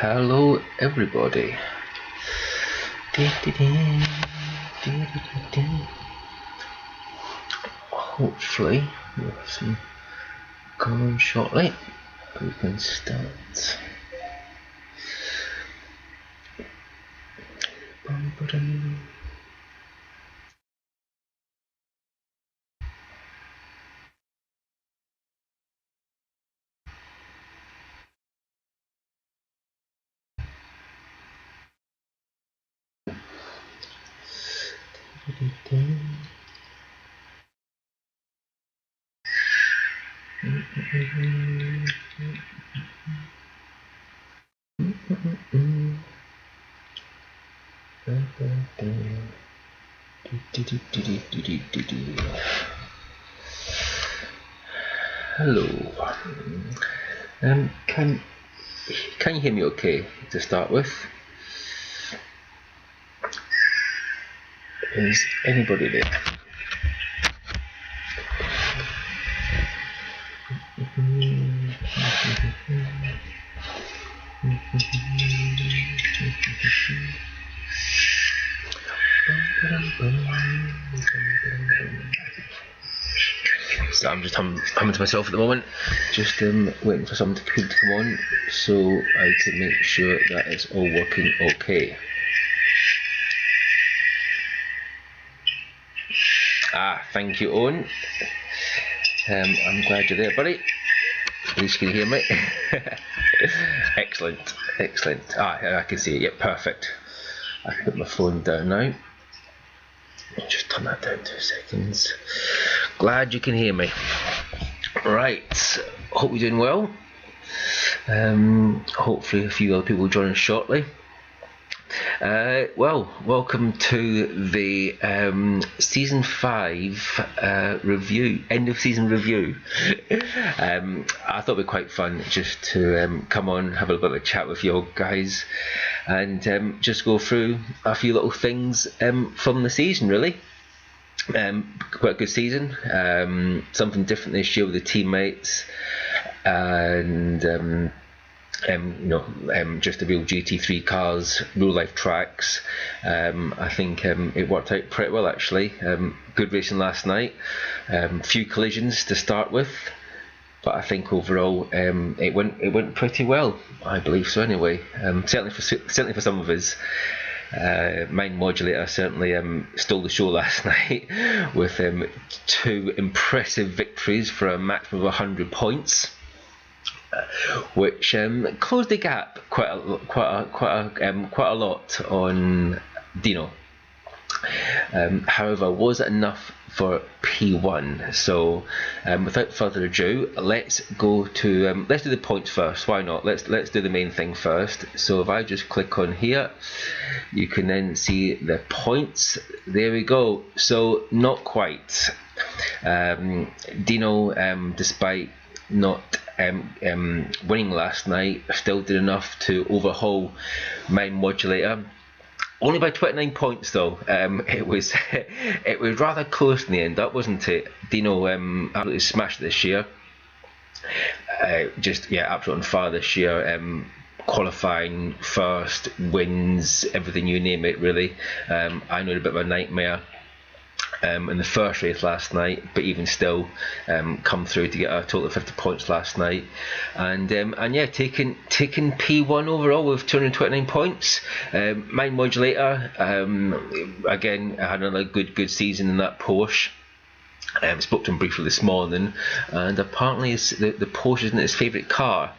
Hello everybody. Hopefully we'll have some going shortly. We can start. Hello. Can you hear me okay to start with? Is anybody there? So I'm just humming to myself at the moment, just waiting for someone to come on so I can make sure that it's all working okay. Thank you, Owen. I'm glad you're there, buddy. At least you can hear me. Excellent. I can see it. Yep, perfect. I can put my phone down now. Just turn that down 2 seconds. Glad you can hear me. Right, hope you're doing well. Hopefully a few other people will join us shortly. Welcome to the season 5 review, end of season review. I thought it'd be quite fun just to come on, have a bit of a chat with you all guys, and just go through a few little things from the season, really. Quite a good season, something different this year with the teammates, and just the real GT3 cars, real life tracks. I think it worked out pretty well actually. Good racing last night, few collisions to start with, but I think overall it went pretty well. I believe so anyway. Certainly for some of us. Mind Modulator certainly stole the show last night with 2 impressive victories for a maximum of 100 points, which closed the gap quite a lot on Dino. However, was it enough for P1? So without further ado, let's go to let's do the points first. Why not? Let's do the main thing first. So if I just click on here, you can then see the points. There we go. So not quite. Dino, despite not winning last night, still did enough to overhaul Mind Modulator. Only by 29 points though. It was rather close in the end, that wasn't it? Dino absolutely smashed it this year. Absolutely on fire this year. Qualifying first, wins, everything you name it really. I know it a bit of a nightmare in the first race last night, but even still come through to get a total of 50 points last night, and taking P1 overall with 229 points. Mind Modulator again had another good season in that Porsche. Spoke to him briefly this morning, and apparently the Porsche isn't his favourite car.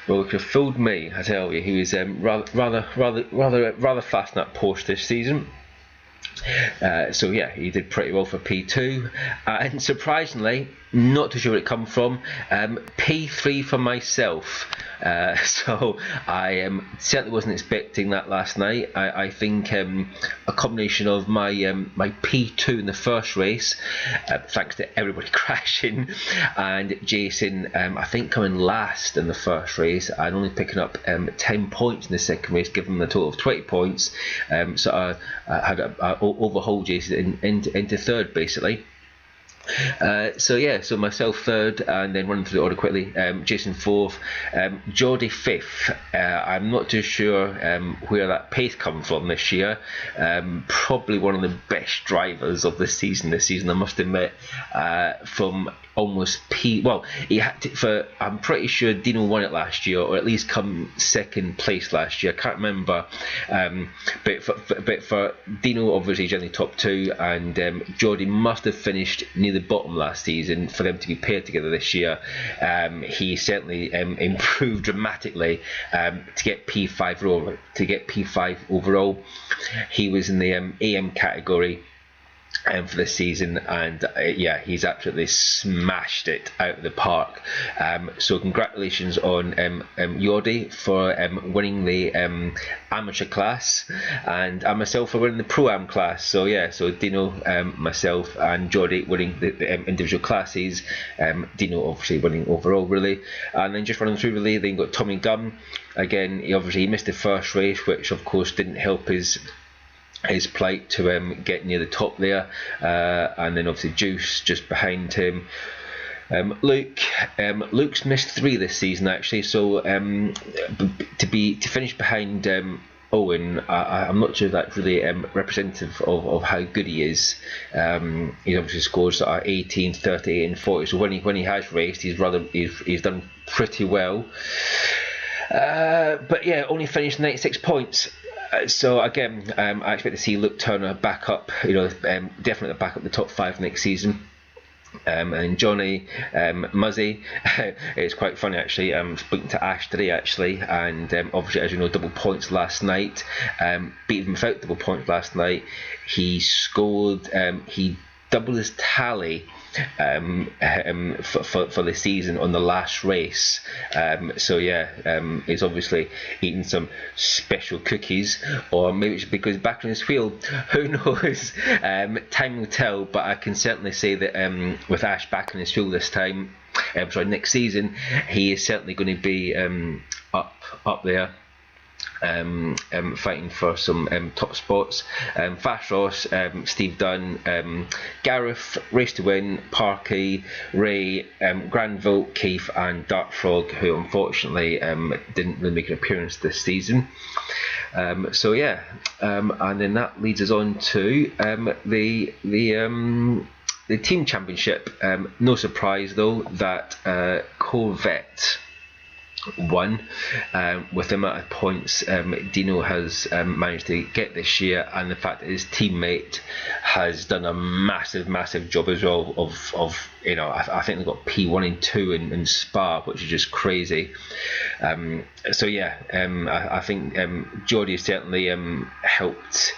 Well, it could have fooled me, I tell you. He was rather fast in that Porsche this season. So yeah, he did pretty well for P2, and surprisingly, not too sure where it come from, P3 for myself. So I certainly wasn't expecting that last night. I think a combination of my my P2 in the first race, thanks to everybody crashing, and Jason I think coming last in the first race and only picking up 10 points in the second race, giving him a total of 20 points. So I had overhauled Jason into third basically. So myself third, and then running through the order quickly. Jason fourth, Geordie fifth. I'm not too sure where that pace comes from this year. Probably one of the best drivers of the season this season, I must admit. From almost he had to, I'm pretty sure Dino won it last year, or at least come second place last year. I can't remember, but for Dino, obviously generally top two, and Geordie must have finished near the bottom last season for them to be paired together this year. He certainly improved dramatically to get P5 overall. He was in the AM category for this season, and he's absolutely smashed it out of the park. So congratulations on Jordi for winning the amateur class, and I myself for winning the pro-am class. So Dino, myself and Jordi winning the individual classes, Dino obviously winning overall really. And then just running through really, then got Tommy Gunn. Again, he missed the first race, which of course didn't help his plight to get near the top there, and then obviously Juice just behind him. Luke's missed 3 this season actually, so to finish behind Owen, I'm not sure if that's really representative of how good he is. He obviously scores 18, 38 and 40, so when he has raced he's done pretty well. But only finished 96 points. So again, I expect to see Luke Turner back up, definitely back up the top 5 next season. And Johnny Muzzy, it's quite funny actually. Speaking to Ash today actually, and obviously, as you know, double points last night. Beat him without double points last night. He scored. He doubled his tally for the season on the last race. He's obviously eating some special cookies, or maybe it's because back on his wheel. Who knows? Time will tell. But I can certainly say that with Ash back on his wheel this time, next season, he is certainly going to be up there. Fighting for some top spots. Fast Ross, Steve Dunn, Gareth, Race to Win, Parky, Ray, Granville, Keith and Dart Frog, who unfortunately didn't really make an appearance this season. And then that leads us on to the team championship. No surprise though that Corvette won with the amount of points Dino has managed to get this year, and the fact that his teammate has done a massive job as well of I think they got P1 and 2 in Spa, which is just crazy. I think Geordie has certainly helped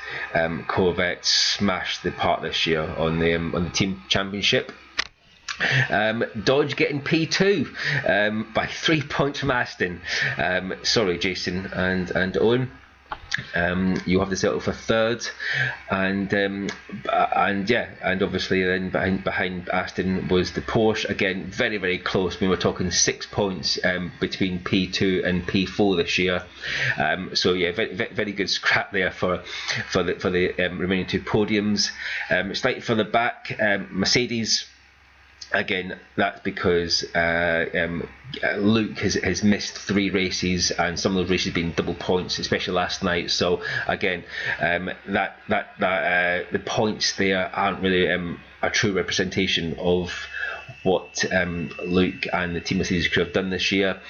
Corvette smash the park this year on the team championship. Dodge getting P2 by 3 points from Aston. Sorry, Jason and Owen. You have to settle for third, and obviously then behind Aston was the Porsche. Again, very close. We were talking 6 points between P2 and P4 this year. Very good scrap there for the remaining 2 podiums. Slightly further back, Mercedes. Again, that's because Luke has missed 3 races, and some of those races being double points, especially last night. So again, the points there aren't really a true representation of what Luke and the Team Mercedes crew have done this year.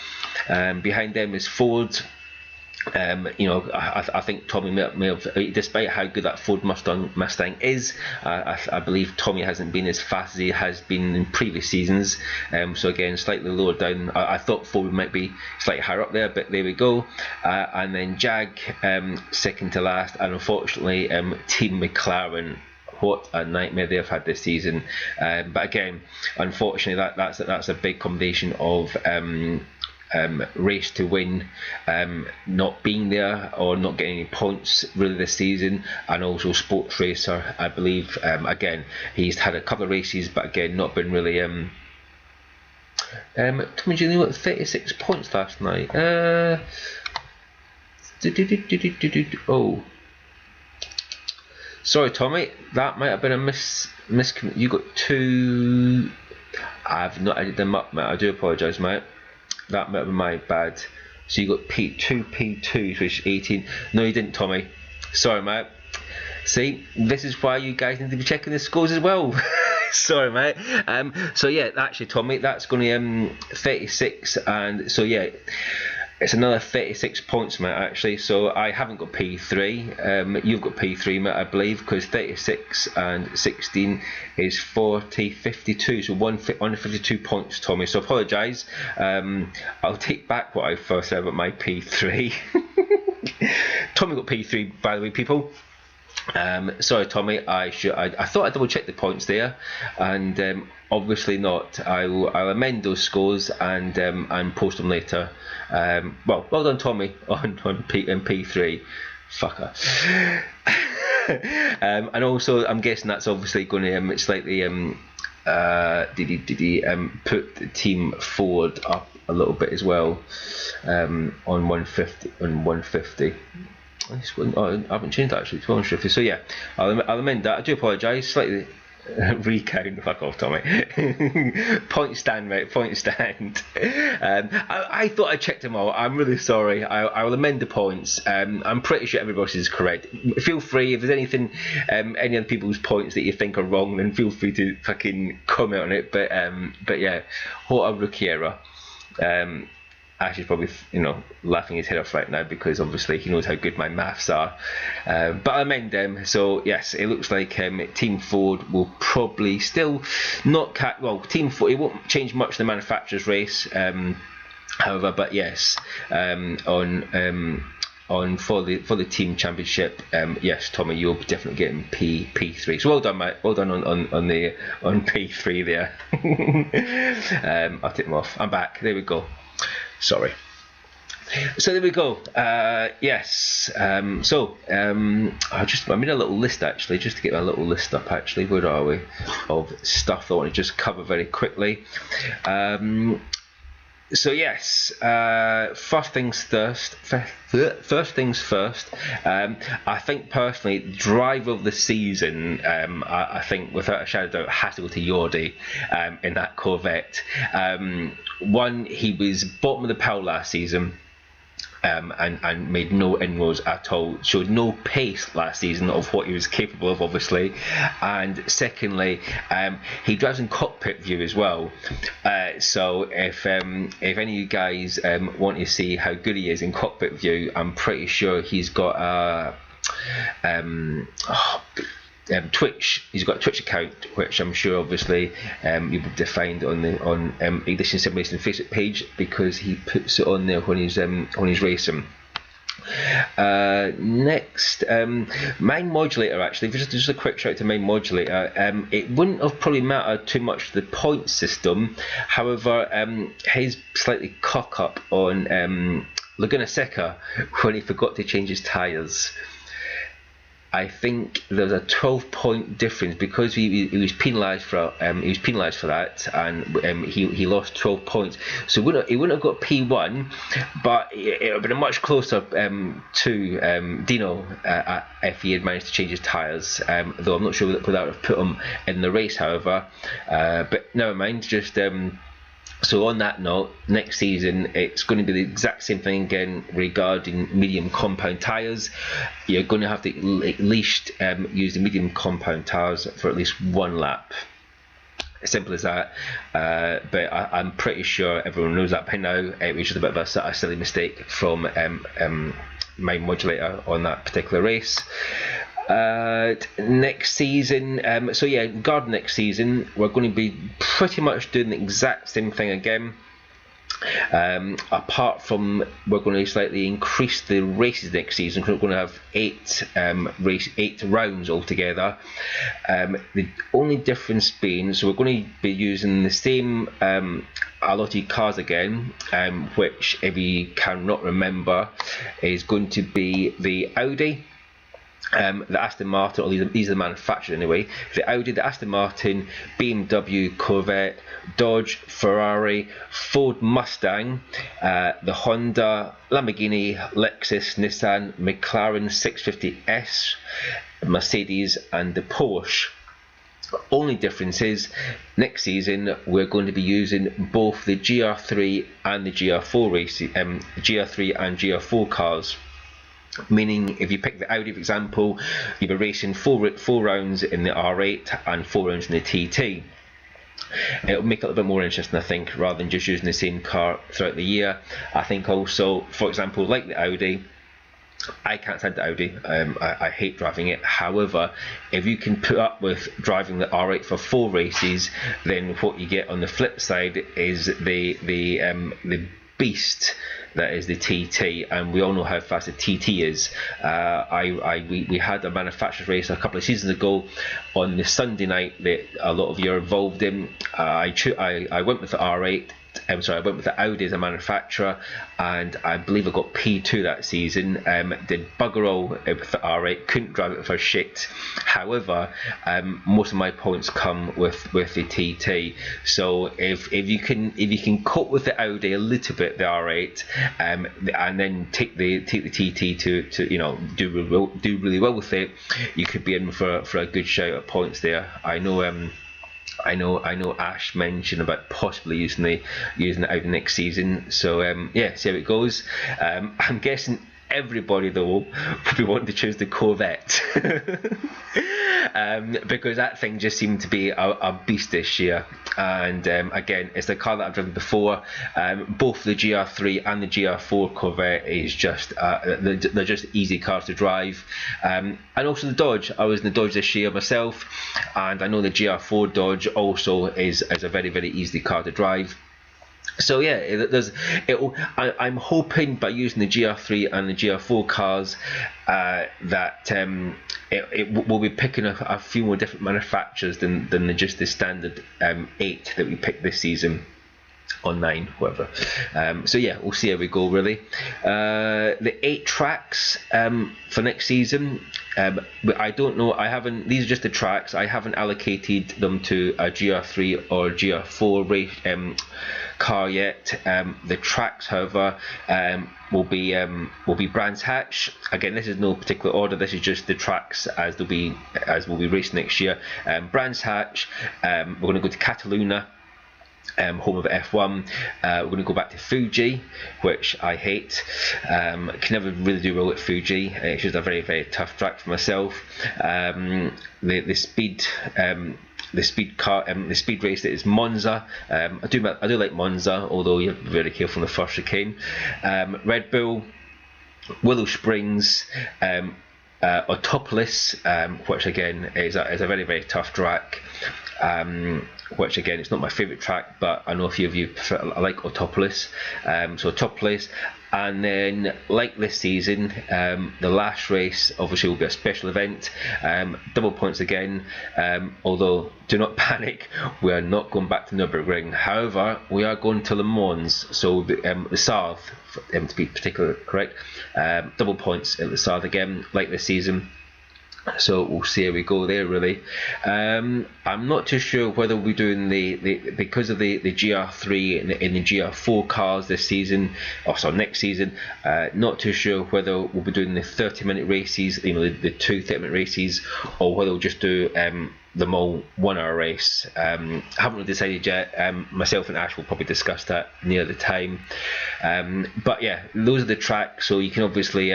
Behind them is Ford. I think Tommy may have, despite how good that Ford Mustang is, I believe Tommy hasn't been as fast as he has been in previous seasons. So again, slightly lower down. I thought Ford might be slightly higher up there, but there we go. And then Jag, second to last, and unfortunately, Team McLaren. What a nightmare they've had this season. But again, unfortunately, that's a big combination of Race to Win not being there or not getting any points really this season, and also Sports Racer, I believe. Again, he's had a couple of races, but again, not been really. Tommy, do you know what? 36 points last night. Sorry, Tommy, that might have been a you got 2. I've not added them up, mate. I do apologise, mate. That might have been my bad. So you got two P2s, which is 18. No, you didn't, Tommy. Sorry, mate. See, this is why you guys need to be checking the scores as well. Sorry, mate. So yeah, actually, Tommy, that's going to 36, and so yeah, it's another 36 points, mate. Actually, so I haven't got P3. You've got P3, mate, I believe, because 36 and 16 is 40, 52. So 152 points, Tommy. So apologise. I'll take back what I first said about my P3. Tommy got P3, by the way, people. Sorry, Tommy. I thought I double checked the points there, and obviously not. I'll amend those scores and post them later. Well done, Tommy, on P3. Fucker. And also, I'm guessing that's obviously going to slightly put the team forward up a little bit as well, on 150. I haven't changed that actually to 150. So yeah, I'll amend that. I do apologise. Slightly recount. Fuck off, Tommy. Point stand, mate. Point stand. I thought I checked them all. I'm really sorry. I will amend the points. I'm pretty sure everybody's is correct. Feel free if there's anything, any other people's points that you think are wrong, then feel free to fucking comment on it. But yeah, what a rookie error. Ash is probably, laughing his head off right now because obviously he knows how good my maths are. But I amend them. So yes, it looks like Team Ford will probably still not Team Ford, it won't change much the manufacturer's race. However, but yes, on for the team championship, yes, Tommy, you'll be definitely getting P3. So well done, mate. Well done on P3 there. I'll take them off. I'm back. There we go. Sorry. So there we go. Yes. I made a little list actually, just to get my little list up. Actually, where are we? Of stuff I want to just cover very quickly. So yes, first things first. I think personally, driver of the season, I think without a shadow of doubt, has to go to Jordi in that Corvette. One, he was bottom of the pile last season. And made no inroads at all, showed no pace last season of what he was capable of, obviously. And secondly, he drives in cockpit view as well. So if any of you guys want to see how good he is in cockpit view, I'm pretty sure he's got Twitch. He's got a Twitch account, which I'm sure obviously you'll be able to find on Ignition Simulation Facebook page, because he puts it on there when he's racing. Next, Mind Modulator. Actually, just a quick shout out to Mind Modulator. It wouldn't have probably mattered too much to the point system. However, his slightly cock up on Laguna Seca when he forgot to change his tyres. I think there's a 12-point difference because he was penalised for that, and he lost 12 points. So he wouldn't have got P1, but it would have been a much closer to Dino if he had managed to change his tyres. Though I'm not sure whether that would have put him in the race. However, but never mind. Just so on that note, next season it's going to be the exact same thing again regarding medium compound tyres. You're going to have to at least use the medium compound tyres for at least one lap. As simple as that. But I'm pretty sure everyone knows that by now. It was just a bit of a silly mistake from Mind Modulator on that particular race. Next season, regarding next season, we're going to be pretty much doing the exact same thing again. Apart from we're going to slightly increase the races next season, because we're going to have 8 rounds altogether. The only difference being, so we're going to be using the same allotted cars again, which, if you cannot remember, is going to be the Audi. the Aston Martin, or these are the manufacturers anyway, the Audi, the Aston Martin, BMW, Corvette, Dodge, Ferrari, Ford Mustang, the Honda, Lamborghini, Lexus, Nissan, McLaren 650S, Mercedes, and the Porsche. Only difference is next season we're going to be using both the GR3 and the GR4 racing, GR3 and GR4 cars. Meaning, if you pick the Audi, for example, you'll be racing four rounds in the R8 and 4 rounds in the TT. It'll make it a little bit more interesting, I think, rather than just using the same car throughout the year. I think also, for example, like the Audi, I can't stand the Audi. I hate driving it. However, if you can put up with driving the R8 for 4 races, then what you get on the flip side is the beast that is the TT, and we all know how fast the TT is. We had a manufacturer's race a couple of seasons ago on the Sunday night that a lot of you are involved in. I went with the R8. I went with the Audi as a manufacturer, and I believe I got P2 that season. Did bugger all with the R8, couldn't drive it for shit. However, most of my points come with the TT. So if you can cope with the Audi a little bit, the R8, and then take the TT to do really well with it, you could be in for a good shout at points there. I know Ash mentioned about possibly using the Audi next season, so yeah, see how it goes. I'm guessing everybody though will be wanting to choose the Corvette because that thing just seemed to be a beast this year, and again, it's the car that I've driven before. Both the GR3 and the GR4 Corvette is just they're just easy cars to drive, and also the Dodge. I was in the Dodge this year myself, and I know the GR4 Dodge also is a very, very easy car to drive. So yeah, I'm hoping by using the GR3 and the GR4 cars that we'll be picking a few more different manufacturers than just the standard 8 that we picked this season. Or 9, whatever. So yeah, we'll see how we go really. The 8 tracks for next season, I don't know. These are just the tracks. I haven't allocated them to a GR3 or GR4 race car yet. The tracks, however, will be Brands Hatch. Again, this is no particular order. This is just the tracks as we'll be racing next year. Brands Hatch. We're going to go to Catalunya, home of F1. We're going to go back to Fuji, which I hate. Can never really do well at Fuji. It's just a very, very tough track for myself. The speed race that is Monza. I do like Monza, although you have to be very careful on the first chicane. Red Bull, Willow Springs, Autopolis, which again is a very, very tough track. Which again, it's not my favourite track, but I know a few of you prefer. I like Autopolis. So Autopolis, and then like this season, the last race obviously will be a special event, double points again. Although do not panic, we are not going back to Nürburgring. However, we are going to Le Mans, so the Sarthe, to be particularly correct. Double points at the Sarthe again, like this season. So we'll see how we go there really. I'm not too sure whether we'll be doing because of the GR3 and the GR4 cars this season, next season. Not too sure whether we'll be doing the 30-minute races, the 2 30-minute races, or whether we'll just do them all 1 hour race. Haven't really decided yet. Myself and Ash will probably discuss that near the time. But yeah, those are the tracks, so you can obviously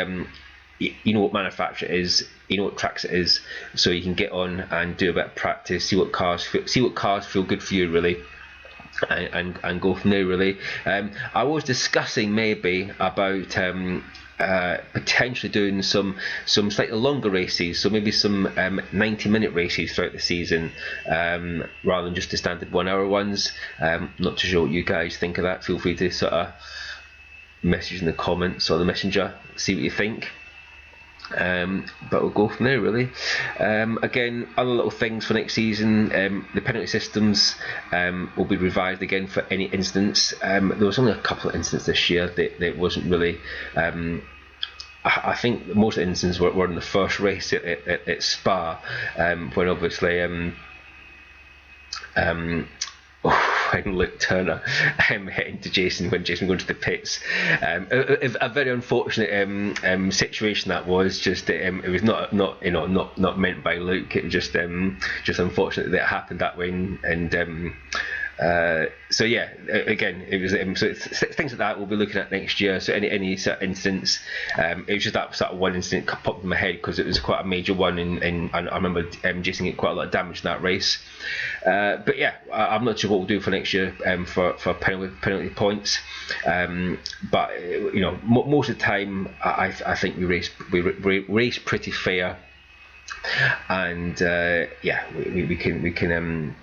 you know what manufacturer it is, you know what tracks it is, so you can get on and do a bit of practice, see what cars feel good for you really, and go from there really. I was discussing maybe about potentially doing some slightly longer races, so maybe some 90-minute races throughout the season, rather than just the standard 1 hour ones. Not too sure what you guys think of that. Feel free to sort of message in the comments or the messenger, see what you think. But we'll go from there really. Again, other little things for next season, the penalty systems will be revised again for any incidents. There was only a couple of incidents this year that wasn't really I think most instances were in the first race at Spa, when obviously when Luke Turner hitting to Jason when Jason going to the pits. A very unfortunate situation that was. Just it was not meant by Luke. It was just unfortunate that it happened that way. And so yeah, again, it was so it's things like that we'll be looking at next year. So any sort of instance, it was just that sort of one incident popped in my head because it was quite a major one, and I remember Jason getting quite a lot of damage in that race. But yeah, I'm not sure what we'll do for next year for penalty points. But most of the time, I think we race pretty fair, and yeah, we can.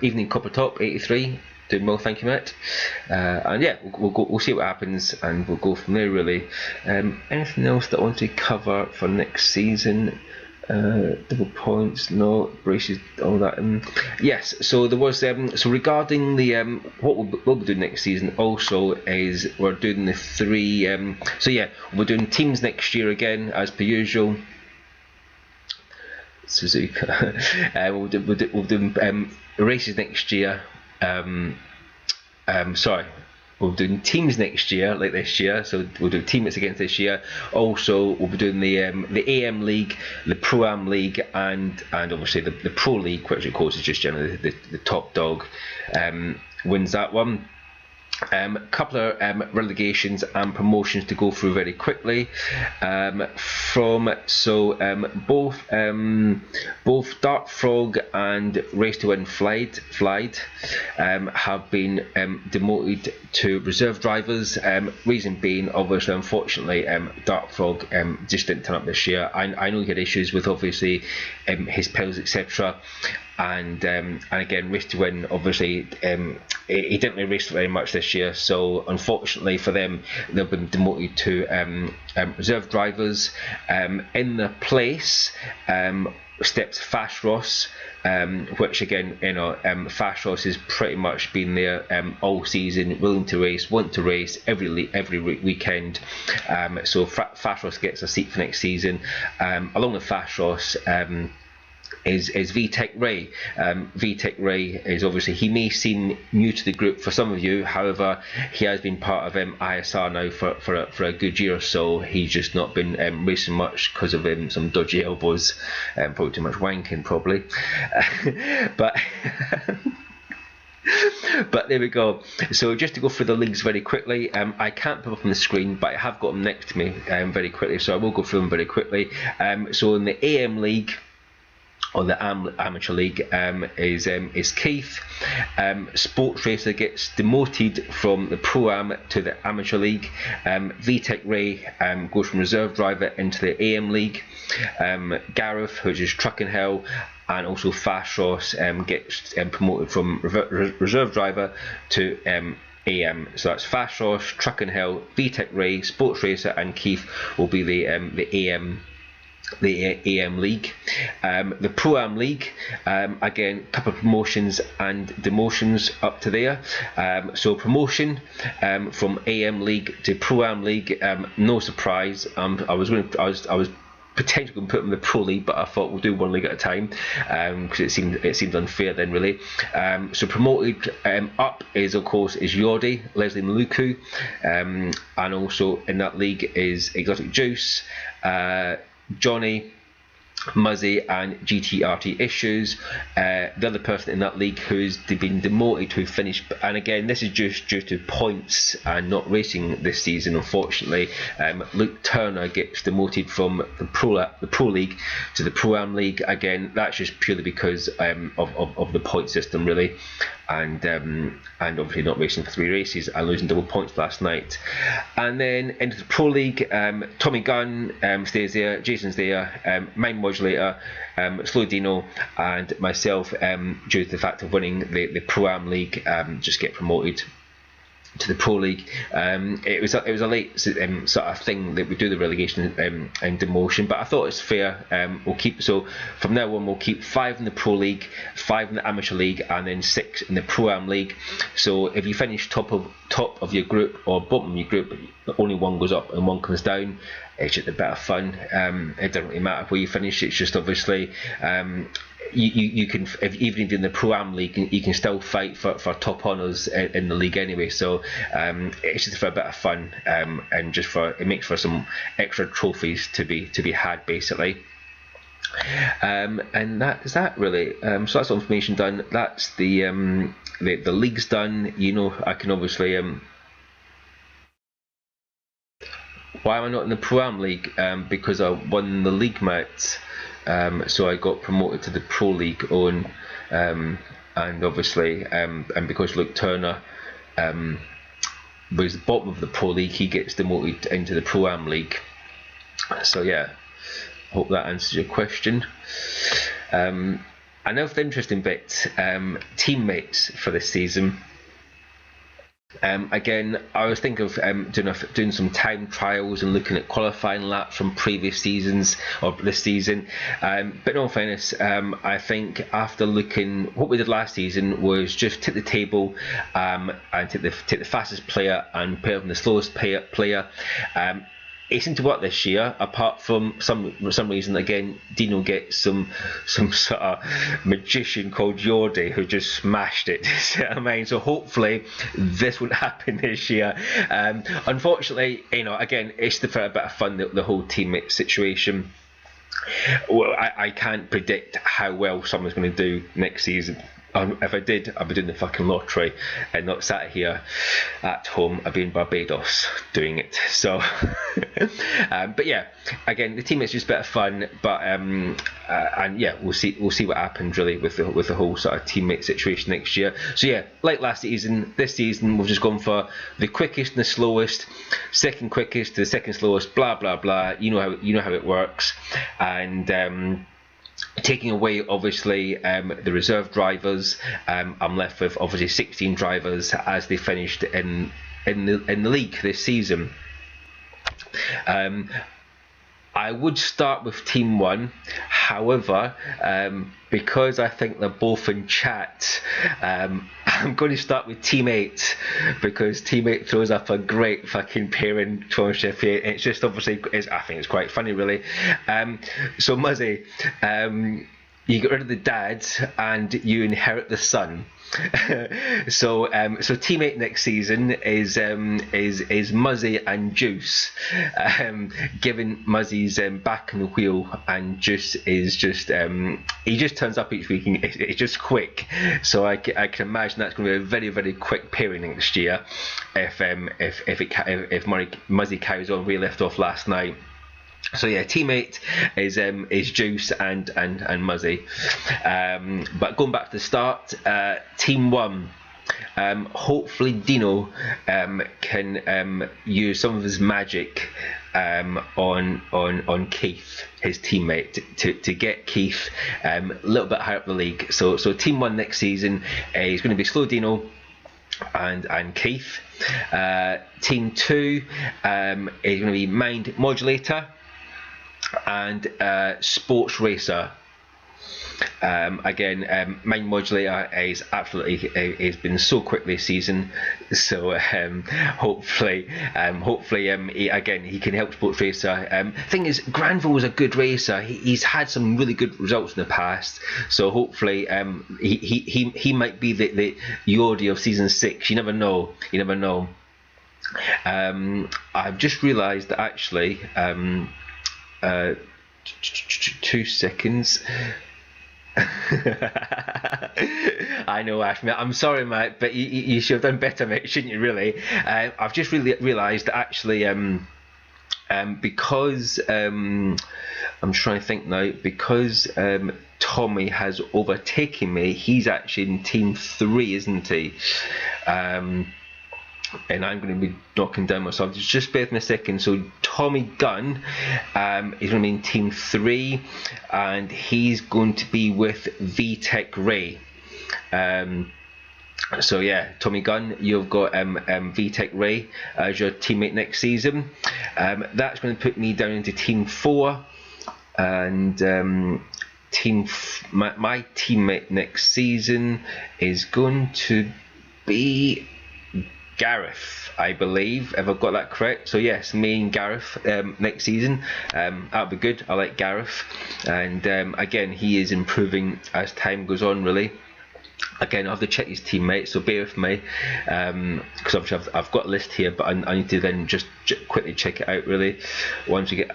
Evening Copper Top 83, doing well, thank you, Matt. And yeah, we'll see what happens, and we'll go from there. Really, anything else that I want to cover for next season? Double points, no braces, all that. Yes, so there was so regarding the what we'll be doing next season. Also, is we're doing the 3. So yeah, we're doing teams next year again as per usual. Suzuka. We'll do races next year. Sorry, we'll be doing teams next year, like this year. So we'll do teammates against this year. Also, we'll be doing the AM League, the Pro Am League, and obviously the Pro League, which of course is just generally the top dog wins that one. Couple of relegations and promotions to go through very quickly. Both Dark Frog and Race to Win Flied have been demoted to reserve drivers. Reason being, obviously, unfortunately, Dark Frog just didn't turn up this year. I know he had issues with obviously his pills, etc. And again, Race to Win, obviously, he didn't really race very much this year, so unfortunately for them, they've been demoted to reserve drivers. In their place steps Fast Ross, which again, Fast Ross has pretty much been there all season, willing to race, want to race every weekend. So Fast Ross gets a seat for next season. Along with Fast Ross, is VTech Ray. VTech Ray is obviously, he may seem new to the group for some of you, however he has been part of ISR now for a good year or so. He's just not been racing much because of some dodgy elbows, probably too much wanking probably. But but there we go. So just to go through the leagues very quickly, I can't put them up on the screen, but I have got them next to me very quickly, so I will go through them very quickly. So in the AM League, or the Amateur League, is Keith. Sports Racer gets demoted from the Pro-Am to the Amateur League. VTech Ray goes from reserve driver into the AM League. Gareth, which is Truck and Hell, and also Fast Ross gets promoted from reserve driver to AM. So that's Fast Ross, Truck and Hell, VTech Ray, Sports Racer, and Keith will be the AM League. The Pro-Am League, again, a couple of promotions and demotions up to there. So promotion from AM League to Pro-Am League, no surprise. I was potentially going to put them in the Pro League, but I thought we'll do one league at a time because it seemed unfair then, really. So promoted up is of course Yordi, Leslie Maluku, and also in that league is Exotic Juice, Johnny, Muzzy, and GTRT Issues. The other person in that league who's been demoted, who finished, and again this is just due to points and not racing this season, unfortunately. Luke Turner gets demoted from the Pro League to the Pro-Am League. Again, that's just purely because of the point system, really. And obviously not racing for 3 races and losing double points last night. And then into the Pro League, Tommy Gunn stays there, Jason's there, Mind Modulator, Slow Dino, and myself, due to the fact of winning the Pro-Am League, just get promoted to the Pro League. It was a late sort of thing that we do the relegation and demotion, but I thought it's fair. We'll keep, so from now on we'll keep 5 in the Pro League, 5 in the Amateur League, and then 6 in the Pro-Am League. So if you finish top of your group or bottom of your group, only one goes up and one comes down. It's just a bit of fun. It doesn't really matter where you finish. It's just obviously you can, even if you're in the Pro-Am League, you can still fight for top honours in the league anyway. So it's just for a bit of fun, and just it makes for some extra trophies to be had, basically. And that is that really. So that's all information done. That's the league's done. I can obviously. Why am I not in the Pro-Am League? Because I won the league match. So I got promoted to the Pro League and obviously and because Luke Turner was the bottom of the Pro League, he gets demoted into the Pro-Am League. So yeah, hope that answers your question. Another interesting bit, teammates for this season. Again, I was thinking of doing some time trials and looking at qualifying laps from previous seasons or this season. But in all fairness, I think after looking, what we did last season was just take the table and take the fastest player and put on the slowest player. It seemed to work this year, apart from some reason. Again, Dino gets some sort of magician called Jordi who just smashed it. So hopefully this won't happen this year. Unfortunately, again, it's for a bit of fun, the whole teammate situation. Well, I can't predict how well someone's going to do next season. If I did, I'd be doing the fucking lottery and not sat here at home. I'd be in Barbados doing it. So, but yeah, again, the teammates just a bit of fun. But and yeah, we'll see what happens really with the whole sort of teammate situation next year. So yeah, like last season, this season we've just gone for the quickest and the slowest, second quickest to the second slowest, blah blah blah. You know how it works, and. Taking away obviously the reserve drivers, I'm left with obviously 16 drivers as they finished in the league this season. I would start with Team 1, however, because I think they're both in chat, I'm going to start with Team 8, because Team 8 throws up a great fucking pairing championship. It's just obviously, I think it's quite funny really. So Muzzy, you get rid of the dad and you inherit the son. So Team 8 next season is Muzzy and Juice, giving Muzzy's back on the wheel, and Juice is just he just turns up each week. It's just quick, so I can imagine that's going to be a very very quick pairing next year if Muzzy carries on where he left off last night. So yeah, Team 8 is Juice and Muzzy. But going back to the start, Team 1. Hopefully Dino can use some of his magic on Keith, his teammate, to get Keith a little bit higher up the league. So Team 1 next season is going to be Slow Dino and Keith. Team 2 is going to be Mind Modulator and Sports Racer. Again, Mind Modulator is absolutely has been so quick this season, so hopefully he can help Sports Racer. Thing is, Granville was a good racer. He's had some really good results in the past, so hopefully he might be the Yordi of season 6. You never know. I've just realised that actually 2 seconds. I know, Ash, mate. I'm sorry, mate, but you should have done better, mate, shouldn't you? Really, I've just really realised that actually, because I'm trying to think now, because Tommy has overtaken me. He's actually in Team 3, isn't he? And I'm going to be knocking down myself. Just bear with me a second. So Tommy Gunn is going to be in Team 3, and he's going to be with VTech Ray. So yeah, Tommy Gunn, you've got VTech Ray as your teammate next season. That's going to put me down into Team 4, and my teammate next season is going to be Gareth, I believe, if I've got that correct. So yes, me and Gareth next season. That'll be good. I like Gareth, and again, he is improving as time goes on, really. Again, I have to check his teammates, so bear with me, because obviously I've got a list here, but I need to then just quickly check it out, really, once we get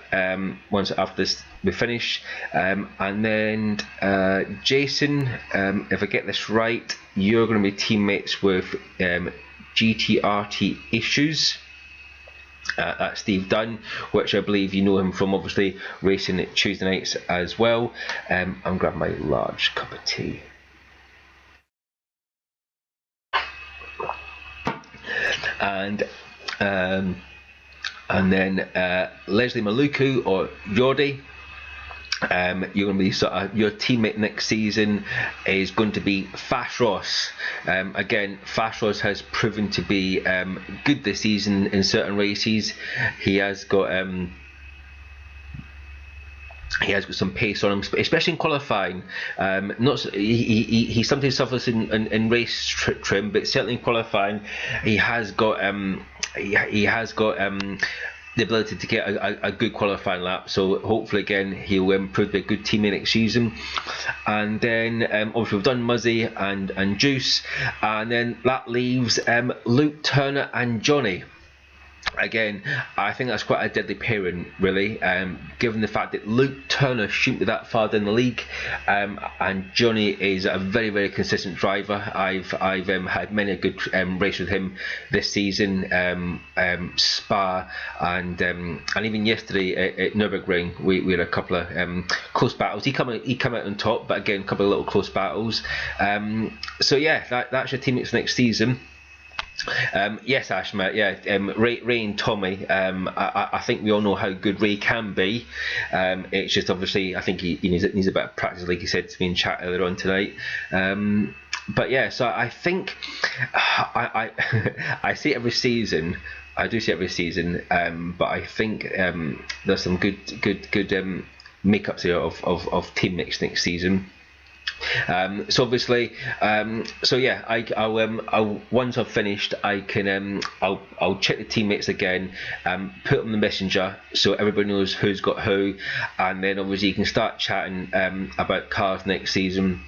once after this we finish, and then Jason, if I get this right, you're going to be teammates with GTRT Issues. That's Steve Dunn, which I believe you know him from, obviously racing at Tuesday nights as well. I'm grabbing my large cup of tea. And then Leslie Maluku, or Yordi, you're going to be your teammate next season is going to be Fash Ross. Again, Fash Ross has proven to be good this season in certain races. He has got some pace on him, especially in qualifying. He sometimes suffers in race trim, but certainly in qualifying, he has got the ability to get a good qualifying lap. So hopefully again he'll prove to be a good teammate next season. And then obviously we've done Muzzy and Juice, and then that leaves Luke Turner and Johnny. Again, I think that's quite a deadly pairing, really, given the fact that Luke Turner shouldn't be that far down the league, and Johnny is a very, very consistent driver. I've had many a good race with him this season, Spa, and even yesterday at Nürburgring we had a couple of close battles. He come out on top, but again, a couple of little close battles. So yeah, that's your teammates next season. Yes, Ashma. Yeah, Ray and Tommy. I think we all know how good Ray can be. It's just obviously I think he needs a bit of practice, like he said to me in chat earlier on tonight. But yeah, so I think I see it every season. I do see it every season. But I think there's some good makeups here of teammates next season. So obviously, so yeah, I'll once I've finished, I can I'll check the teammates again, put them in the messenger so everybody knows who's got who, and then obviously you can start chatting about cars next season.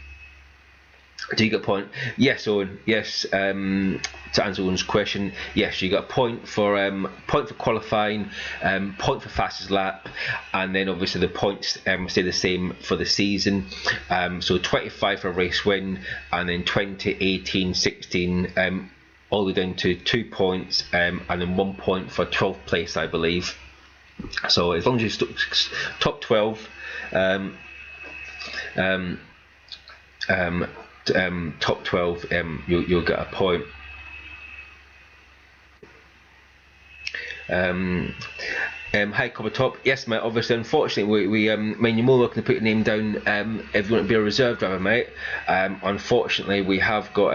Do you get a point? Yes, Owen. Yes. To answer Owen's question, yes, you got a point for qualifying, point for fastest lap, and then obviously the points stay the same for the season. So 25 for a race win, and then 20, 18, 16, all the way down to 2 points, and then 1 point for 12th place, I believe. So as long as you top 12. Top 12, you'll get a point. Hi, Copper Top. Yes, mate. Obviously, unfortunately, we when you're more looking to put your name down if you want to be a reserve driver, mate. Unfortunately, we have got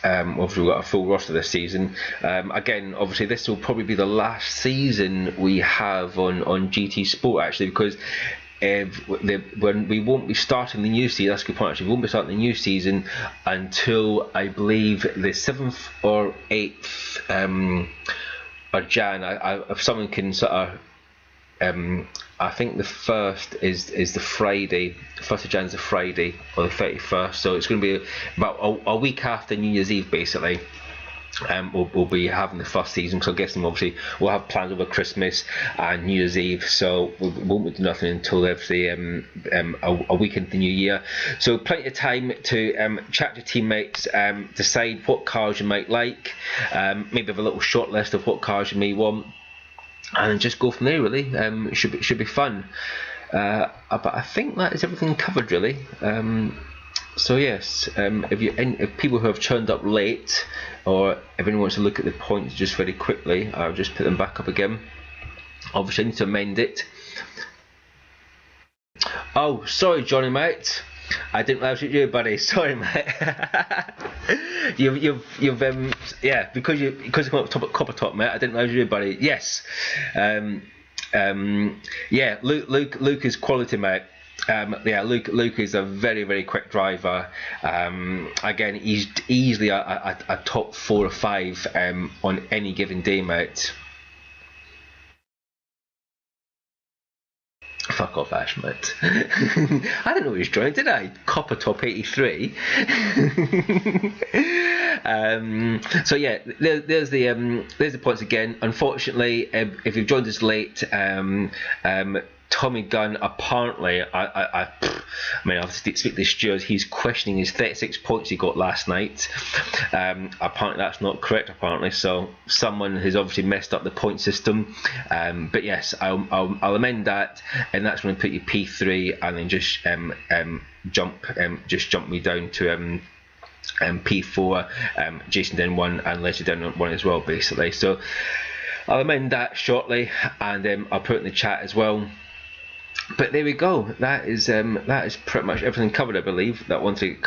obviously we've got a full roster this season. Again, obviously this will probably be the last season we have on GT Sport, actually, because when we won't be starting the new season. That's a good point, actually. We won't be starting the new season until I believe the 7th or 8th or Jan. If someone can sort of I think the 1st is the Friday. The 1st of Jan is the Friday, or the 31st. So it's going to be about a week after New Year's Eve, basically. We'll be having the first season, because I'm guessing obviously we'll have plans over Christmas and New Year's Eve, so we won't do nothing until obviously a week into the new year. So plenty of time to chat to teammates, decide what cars you might like, maybe have a little short list of what cars you may want, and just go from there, really. It should be fun. But I think that is everything covered, really. So yes, if people who have turned up late, or if anyone wants to look at the points just very quickly, I'll just put them back up again. Obviously I need to amend it. Oh, sorry Johnny, mate. I didn't realise it was you, buddy. Sorry, mate. you've yeah, because you come up top at Copper Top, mate. I didn't realise it was you, buddy. Yes. Yeah, Luke is quality, mate. Yeah, Luke is a very, very quick driver. Again, he's easily a top 4 or 5 on any given day, mate. Fuck off, Ash, mate. I didn't know he was joining, did I? Copper Top 83. So yeah, there's the points again. Unfortunately, if you've joined us late, Tommy Gunn apparently, I mean, I'll speak to the stewards. He's questioning his 36 points he got last night. Apparently, that's not correct. Apparently, so someone has obviously messed up the point system. But yes, I'll amend that, and that's going to put you P3, and then just jump me down to P4. Jason down 1, and Leslie down 1 as well, basically. So I'll amend that shortly, and I'll put it in the chat as well. But there we go. That is pretty much everything covered, I believe. That one thing